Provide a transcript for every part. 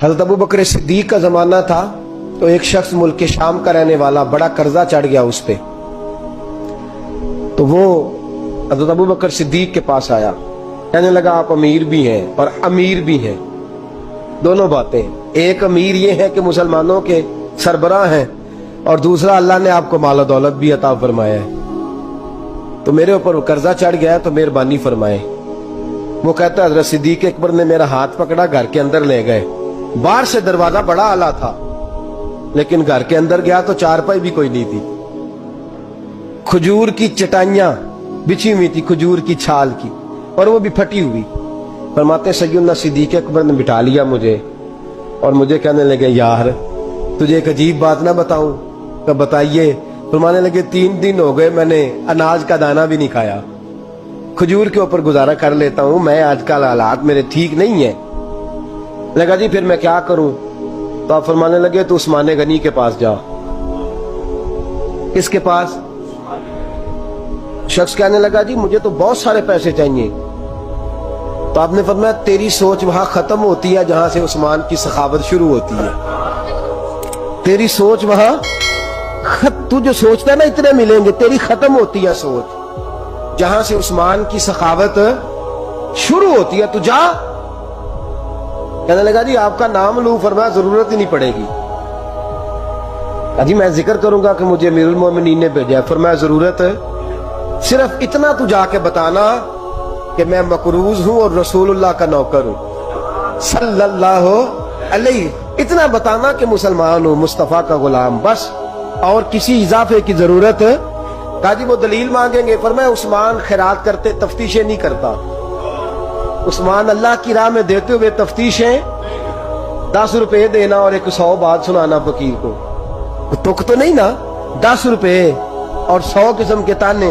حضرت ابو بکر صدیق کا زمانہ تھا تو ایک شخص ملک شام کا رہنے والا، بڑا قرضہ چڑھ گیا اس پہ، تو وہ حضرت ابو بکر صدیق کے پاس آیا، کہنے لگا آپ امیر بھی ہیں اور امیر بھی ہیں، دونوں باتیں، ایک امیر یہ ہے کہ مسلمانوں کے سربراہ ہیں، اور دوسرا اللہ نے آپ کو مال و دولت بھی عطا فرمایا ہے، تو میرے اوپر قرضہ چڑھ گیا ہے تو مہربانی فرمائے۔ وہ کہتا ہے حضرت صدیق اکبر نے میرا ہاتھ پکڑا، گھر کے اندر لے گئے، باہر سے دروازہ بڑا اعلیٰ تھا لیکن گھر کے اندر گیا تو چارپائی بھی کوئی نہیں تھی، کھجور کی چٹائیاں بچھی ہوئی تھی، کھجور کی چھال کی، اور وہ بھی پھٹی ہوئی۔ فرماتے ہیں سیدنا صدیق اکبر نے بٹھا لیا مجھے اور مجھے کہنے لگے یار تجھے ایک عجیب بات نہ بتاؤں؟ کہ بتائیے۔ فرمانے لگے 3 دن ہو گئے میں نے اناج کا دانہ بھی نہیں کھایا، کھجور کے اوپر گزارا کر لیتا ہوں میں، آج کل حالات میرے ٹھیک نہیں ہیں۔ لگا جی پھر میں کیا کروں؟ تو آپ فرمانے لگے تو عثمان غنی کے پاس جا۔ کس کے پاس؟ شخص کہنے لگا جی مجھے تو بہت سارے پیسے چاہیے۔ تو آپ نے فرمایا تیری سوچ وہاں ختم ہوتی ہے جہاں سے عثمان کی سخاوت شروع ہوتی ہے، تیری سوچ وہاں تو جو سوچتا ہے نا اتنے ملیں گے، تیری ختم ہوتی ہے سوچ جہاں سے عثمان کی سخاوت شروع ہوتی ہے، تو جا۔ کہنے لگا جی آپ کا نام لوں؟ فرمایا ضرورت ہی نہیں پڑے گی۔ جی میں ذکر کروں گا کہ مجھے امیر المومنین نے بھیجا ہے۔ فرمایا ضرورت ہے، صرف اتنا تو جا کے بتانا کہ میں مقروض ہوں اور رسول اللہ کا نوکر ہوں صلی اللہ علیہ، اتنا بتانا کہ مسلمان ہوں، مصطفیٰ کا غلام، بس، اور کسی اضافے کی ضرورت۔ کہا جی وہ دلیل مانگیں گے؟ فرمایا عثمان خیرات کرتے تفتیشیں نہیں کرتا، عثمان اللہ کی راہ میں دیتے ہوئے تفتیشیں 10 روپے دینا اور 100 بات سنانا فقیر کو، تک تو نہیں نا، 10 روپے اور 100 قسم کے تانے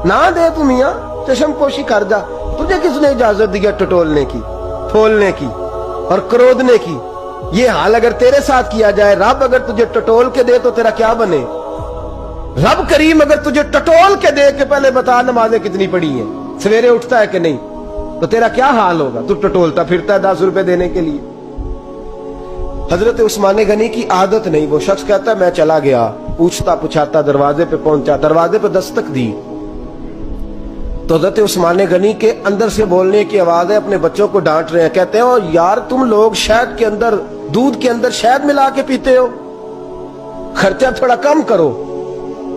نہ دے تو میاں چشم پوشی کر جا، تجھے کس نے اجازت دیا ٹٹولنے کی، پھولنے کی اور کرودنے کی؟ یہ حال اگر تیرے ساتھ کیا جائے، رب اگر تجھے ٹٹول کے دے تو تیرا کیا بنے؟ رب کریم اگر تجھے ٹٹول کے دے کہ پہلے بتا نمازیں کتنی پڑھی ہیں، سویرے اٹھتا ہے کہ نہیں، تو تیرا کیا حال ہوگا؟ تو ٹٹولتا پھرتا ہے 10 روپے دینے کے لیے۔ حضرت عثمان غنی کی عادت نہیں، وہ شخص کہتا ہے میں چلا گیا، پوچھتا پچھاتا دروازے پہ پہنچا، دروازے پہ دستک دی تو حضرت عثمان غنی کے اندر سے بولنے کی آواز ہے، اپنے بچوں کو ڈانٹ رہے ہیں، کہتے ہیں یار تم لوگ شہد کے اندر، دودھ کے اندر شہد ملا کے پیتے ہو، خرچہ تھوڑا کم کرو،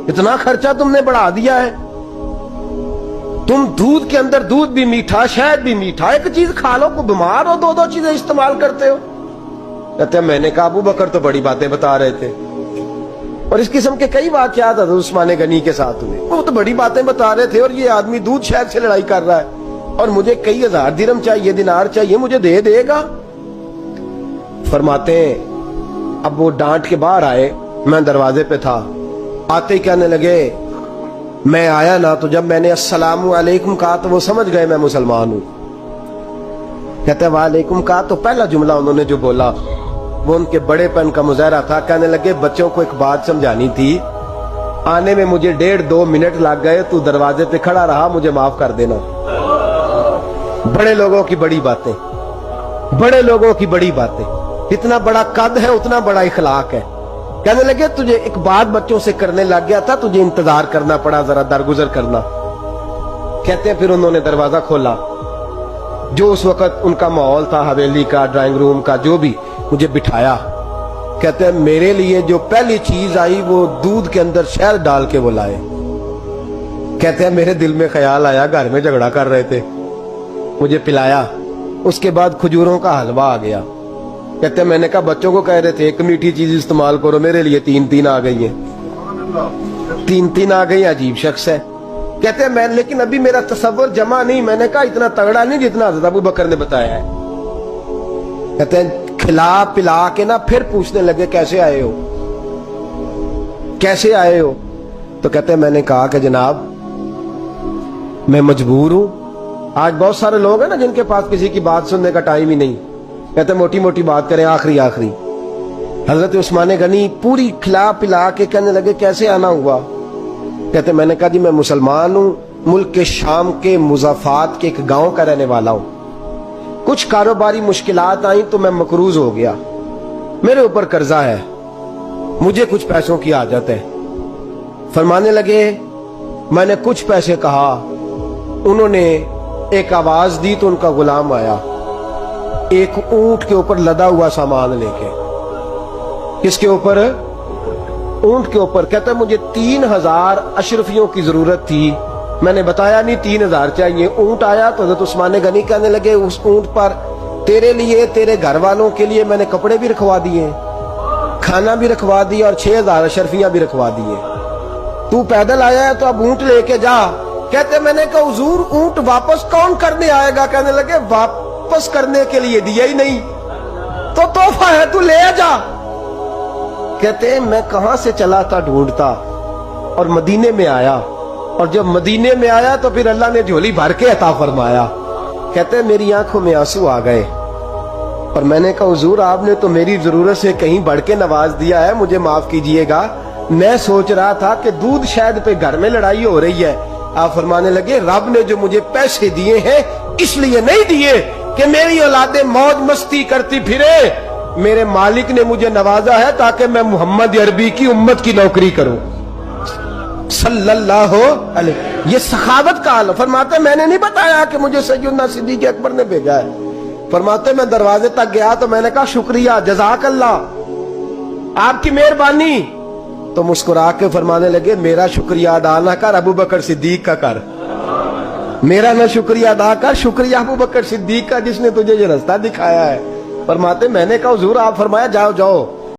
اتنا خرچہ تم نے بڑھا دیا ہے، تم دودھ کے اندر دودھ بھی میٹھا شہد بھی میٹھا، ایک چیز کھا لو، کو بیمار ہو 2 چیزیں استعمال کرتے ہو۔ کہتے ہیں میں نے کہا ابو بکر تو بڑی باتیں بتا رہے تھے، اور اس قسم کے کئی واقعات حضرت عثمان غنی کے ساتھ ہوئے، وہ تو بڑی باتیں بتا رہے تھے، اور یہ آدمی دودھ شہد سے لڑائی کر رہا ہے، اور مجھے کئی 1000 درہم چاہیے، دینار چاہیے، مجھے دے گا؟ فرماتے ہیں اب وہ ڈانٹ کے باہر آئے، میں دروازے پہ تھا، آتے ہی کہنے لگے میں آیا نا تو جب میں نے السلام علیکم کہا تو وہ سمجھ گئے میں مسلمان ہوں۔ کہتے ہیں وعلیکم کہا تو پہلا جملہ انہوں نے جو بولا وہ ان کے بڑے پن کا مظاہرہ تھا۔ کہنے لگے بچوں کو ایک بات سمجھانی تھی، آنے میں مجھے 1.5-2 منٹ لگ گئے، تو دروازے پہ کھڑا رہا، مجھے معاف کر دینا۔ بڑے لوگوں کی بڑی باتیں، بڑے لوگوں کی بڑی باتیں، اتنا بڑا قد ہے اتنا بڑا اخلاق ہے۔ کہنے لگے تجھے ایک بات بچوں سے کرنے لگ گیا تھا، تجھے انتظار کرنا پڑا، ذرا درگزر کرنا۔ کہتے ہیں پھر انہوں نے دروازہ کھولا، جو اس وقت ان کا ماحول تھا، حویلی کا، ڈرائنگ روم کا، جو بھی، مجھے بٹھایا۔ کہتے ہیں میرے لیے جو پہلی چیز آئی وہ دودھ کے اندر شہد ڈال کے وہ لائے۔ کہتے ہیں میرے دل میں خیال آیا گھر میں جھگڑا کر رہے تھے، مجھے پلایا، اس کے بعد کھجوروں کا حلوہ آ گیا۔ کہتے ہیں میں نے کہا بچوں کو کہہ رہے تھے ایک میٹھی چیز استعمال کرو، میرے لیے 3 آ گئی ہیں، 3 آ گئی، عجیب شخص ہے۔ کہتے ہیں میں لیکن ابھی میرا تصور جمع نہیں، میں نے کہا اتنا تگڑا نہیں جتنا حضرت ابو بکر نے بتایا ہے۔ کہتے ہیں کھلا پلا کے نا پھر پوچھنے لگے کیسے آئے ہو، کیسے آئے ہو؟ تو کہتے ہیں میں نے کہا کہ جناب میں مجبور ہوں، آج بہت سارے لوگ ہیں نا جن کے پاس کسی کی بات سننے کا ٹائم ہی نہیں، کہتے ہیں موٹی موٹی بات کریں، آخری۔ حضرت عثمان غنی پوری کھلا پلا کے کہنے لگے کیسے آنا ہوا؟ کہتے ہیں میں نے کہا جی میں مسلمان ہوں، ملک کے شام کے مضافات کے ایک گاؤں کا رہنے والا ہوں، کچھ کاروباری مشکلات آئیں تو میں مقروض ہو گیا، میرے اوپر قرضہ ہے، مجھے کچھ پیسوں کی حاجت ہے۔ فرمانے لگے میں نے کچھ پیسے کہا، انہوں نے ایک آواز دی تو ان کا غلام آیا ایک اونٹ کے اوپر لدا ہوا سامان لے کے۔ کس کے اوپر؟ اونٹ کے اوپر۔ کہتا ہے مجھے 3000 اشرفیوں کی ضرورت تھی، میں نے بتایا نہیں 3000 چاہیے۔ اونٹ آیا تو حضرت عثمان غنی کہنے لگے اس اونٹ پر تیرے لیے، تیرے گھر والوں کے لیے میں نے کپڑے بھی رکھوا دیے، کھانا بھی رکھوا دیا اور 6000 اشرفیاں بھی رکھوا دیے، تو پیدل آیا ہے تو اب اونٹ لے کے جا۔ کہتے میں نے کہا حضور اونٹ واپس کون کرنے آئے گا؟ کہنے لگے واپس کرنے کے لیے دیا ہی نہیں تو تحفہ ہے، تو لے جا۔ کہتے میں کہاں سے چلا تھا ڈھونڈتا اور مدینے میں آیا، اور جب مدینے میں آیا تو پھر اللہ نے جھولی بھر کے عطا فرمایا۔ کہتے میری آنکھوں میں آنسو آ گئے، اور میں نے کہا حضور آپ نے تو میری ضرورت سے کہیں بڑھ کے نواز دیا ہے، مجھے معاف کیجئے گا، میں سوچ رہا تھا کہ دودھ شہد پہ گھر میں لڑائی ہو رہی ہے۔ آپ فرمانے لگے رب نے جو مجھے پیسے دیے ہیں اس لیے نہیں دیے کہ میری اولادیں موج مستی کرتی پھرے، میرے مالک نے مجھے نوازا ہے تاکہ میں محمد عربی کی امت کی نوکری کروں صلی اللہ علیہ۔ یہ سخاوت کا حال۔ فرماتے میں نے نہیں بتایا کہ مجھے سیدنا صدیق اکبر نے بھیجا ہے۔ فرماتے میں دروازے تک گیا تو میں نے کہا شکریہ، جزاک اللہ، آپ کی مہربانی۔ تو مسکرا کے فرمانے لگے میرا شکریہ ادا نہ کر، ابو بکر صدیق کا کر، میرا نہ شکریہ ادا کر، شکریہ ابو بکر صدیق کا جس نے تجھے یہ رستہ دکھایا ہے۔ فرماتے میں نے کہا حضور آپ فرمایا جاؤ جاؤ،